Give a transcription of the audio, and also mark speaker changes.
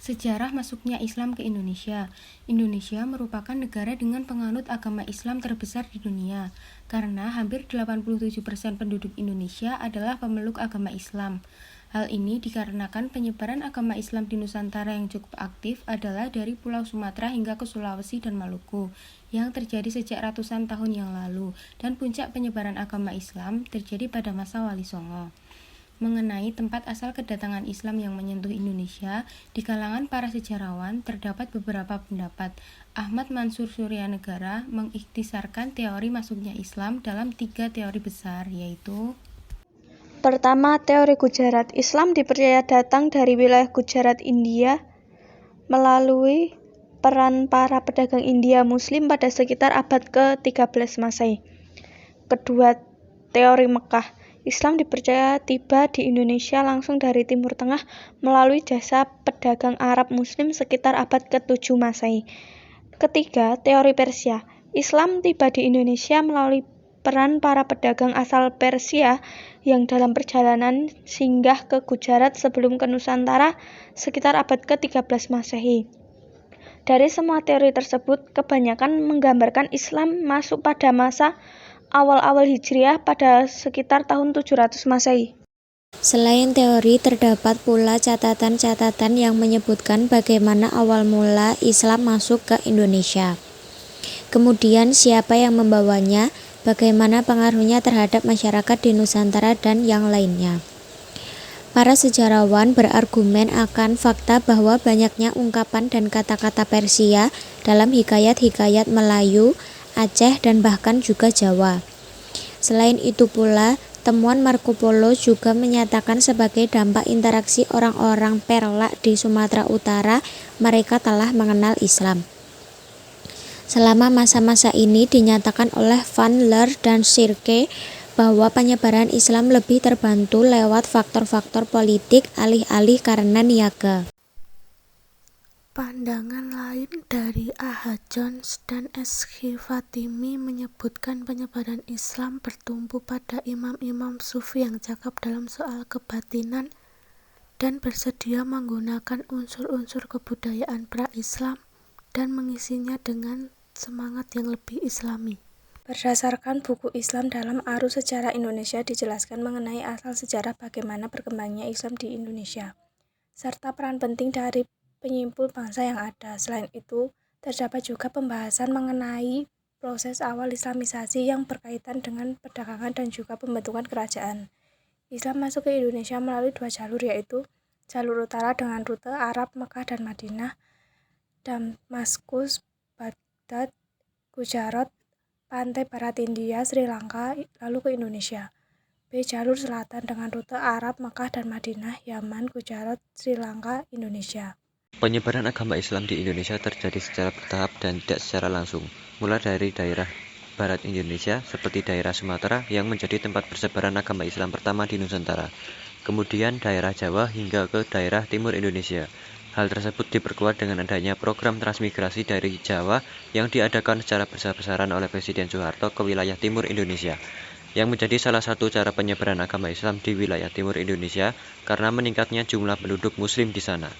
Speaker 1: Sejarah masuknya Islam ke Indonesia. Indonesia merupakan negara dengan penganut agama Islam terbesar di dunia, karena hampir 87% penduduk Indonesia adalah pemeluk agama Islam. Hal ini dikarenakan penyebaran agama Islam di Nusantara yang cukup aktif adalah dari Pulau Sumatera hingga ke Sulawesi dan Maluku, yang terjadi sejak ratusan tahun yang lalu, dan puncak penyebaran agama Islam terjadi pada masa Wali Songo. Mengenai tempat asal kedatangan Islam yang menyentuh Indonesia, di kalangan para sejarawan terdapat beberapa pendapat. Ahmad Mansur Suryanegara mengikhtisarkan teori masuknya Islam dalam 3 teori besar, yaitu:
Speaker 2: Pertama, teori Gujarat. Islam dipercaya datang dari wilayah Gujarat, India, melalui peran para pedagang India Muslim pada sekitar abad ke-13 Masehi. Kedua, teori Mekah. Islam dipercaya tiba di Indonesia langsung dari Timur Tengah melalui jasa pedagang Arab Muslim sekitar abad ke-7 Masehi. Ketiga, teori Persia. Islam tiba di Indonesia melalui peran para pedagang asal Persia yang dalam perjalanan singgah ke Gujarat sebelum ke Nusantara sekitar abad ke-13 Masehi. Dari semua teori tersebut, kebanyakan menggambarkan Islam masuk pada masa awal-awal Hijriah pada sekitar tahun 700 Masehi.
Speaker 3: Selain teori, terdapat pula catatan-catatan yang menyebutkan bagaimana awal mula Islam masuk ke Indonesia. Kemudian siapa yang membawanya, bagaimana pengaruhnya terhadap masyarakat di Nusantara dan yang lainnya. Para sejarawan berargumen akan fakta bahwa banyaknya ungkapan dan kata-kata Persia dalam hikayat-hikayat Melayu, Aceh, dan bahkan juga Jawa. Selain itu pula, temuan Marco Polo juga menyatakan sebagai dampak interaksi orang-orang Perlak di Sumatera Utara, mereka telah mengenal Islam. Selama masa-masa ini dinyatakan oleh Van Leer dan Sirke bahwa penyebaran Islam lebih terbantu lewat faktor-faktor politik alih-alih karena niaga.
Speaker 4: Pandangan lain dari A.H. Jones dan S.H. Fatimi menyebutkan penyebaran Islam bertumpu pada imam-imam sufi yang cakap dalam soal kebatinan dan bersedia menggunakan unsur-unsur kebudayaan pra-Islam dan mengisinya dengan semangat yang lebih islami.
Speaker 2: Berdasarkan buku Islam dalam Arus Sejarah Indonesia dijelaskan mengenai asal sejarah bagaimana berkembangnya Islam di Indonesia, serta peran penting dari penyimpul bangsa yang ada. Selain itu, terdapat juga pembahasan mengenai proses awal Islamisasi yang berkaitan dengan perdagangan dan juga pembentukan kerajaan. Islam masuk ke Indonesia melalui 2 jalur, yaitu jalur utara dengan rute Arab, Mekah dan Madinah, Damaskus, Baghdad, Gujarat, pantai barat India, Sri Lanka, lalu ke Indonesia. B. Jalur selatan dengan rute Arab, Mekah dan Madinah, Yaman, Gujarat, Sri Lanka, Indonesia.
Speaker 5: Penyebaran agama Islam di Indonesia terjadi secara bertahap dan tidak secara langsung, mulai dari daerah barat Indonesia seperti daerah Sumatera yang menjadi tempat persebaran agama Islam pertama di Nusantara, kemudian daerah Jawa hingga ke daerah timur Indonesia. Hal tersebut diperkuat dengan adanya program transmigrasi dari Jawa yang diadakan secara besar-besaran oleh Presiden Soeharto ke wilayah timur Indonesia, yang menjadi salah satu cara penyebaran agama Islam di wilayah timur Indonesia karena meningkatnya jumlah penduduk Muslim di sana.